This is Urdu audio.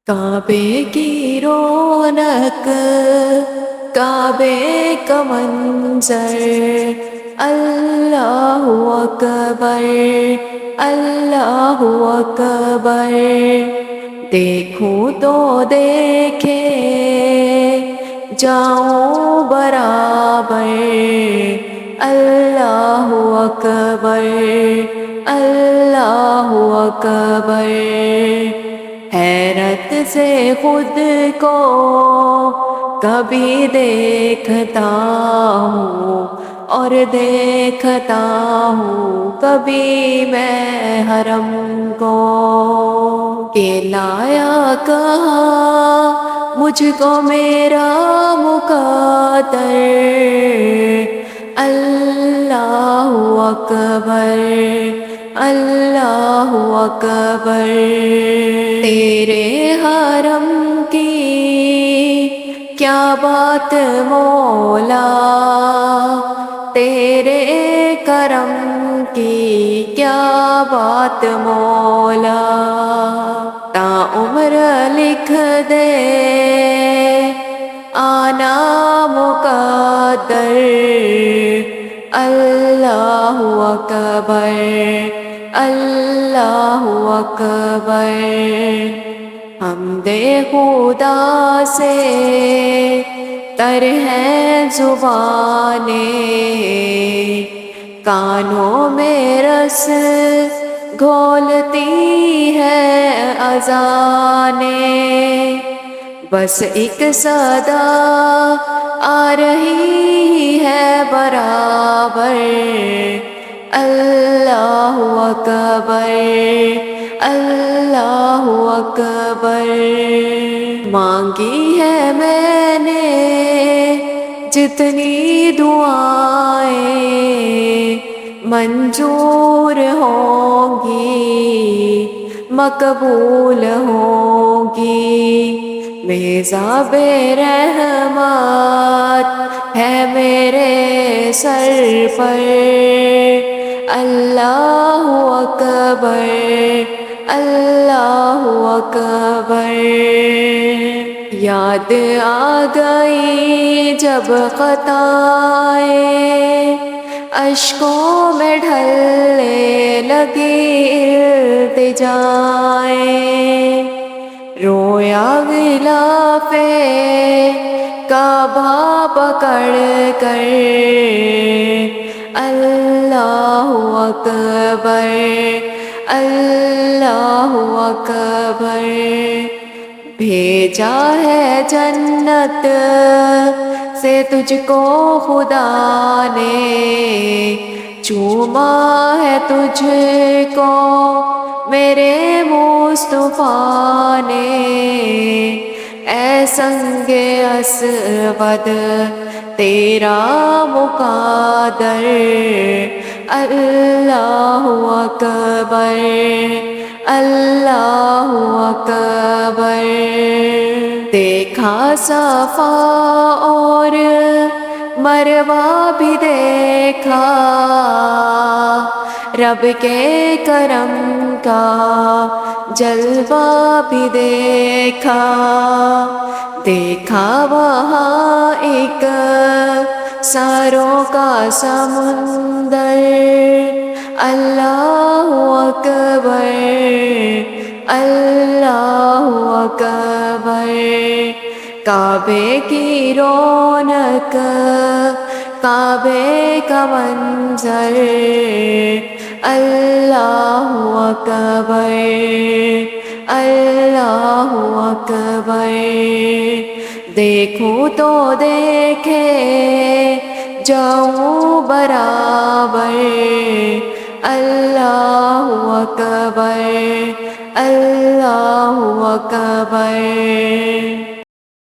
کعبے کی رونق، کعبے کا منظر، اللہ اکبر، اللہ اکبر۔ دیکھوں تو دیکھے جاؤں برابر، اللہ اکبر، اللہ اکبر۔ حیرت سے خود کو کبھی دیکھتا ہوں اور دیکھتا ہوں کبھی میں حرم کو، کہ لایا کہاں مجھ کو میرا مقدر، اللہ اکبر، اللہ اکبر۔ تیرے حرم کی کیا بات مولا، تیرے کرم کی کیا بات مولا، تا عمر لکھ دے آنا مقدر، اللہ اکبر، اللہ اکبر۔ حمد خدا سے تر ہے زبانیں، کانوں میں رس گھولتی ہے اذانیں، بس ایک صدا آ رہی ہے برابر، اللہ اکبر، اللہ اکبر۔ مانگی ہے میں نے جتنی دعائیں، منظور ہوں گی، مقبول ہوں گی۔ میزاب رحمت ہے میرے سر پر، اللہ اکبر، اللہ اکبر۔ یاد آ گئی جب خطائیں اشکوں میں ڈھلنے لگی التجائیں، رویا غلاف کعبہ پکڑ کر، اللہ اکبر، اللہ اکبر۔ بھیجا ہے جنت سے تجھ کو خدا نے، چوما ہے تجھ کو میرے مصطفیٰ نے، اے سنگ اسود تیرا مقدر، اللہ اکبر، اللہ اکبر۔ دیکھا صفا اور مروہ بھی دیکھا، رب کے کرم کا جلوہ بھی دیکھا، دیکھا وہاں ایک ساروں کا سمندر، اللہ اکبر، اللہ اکبر۔ کعبے کی رونق، کعبے کا منظر، اللہ اکبر، اللہ اکبر۔ دیکھوں تو دیکھے جاؤں برابر، اللہ اکبر، اللہ اکبر۔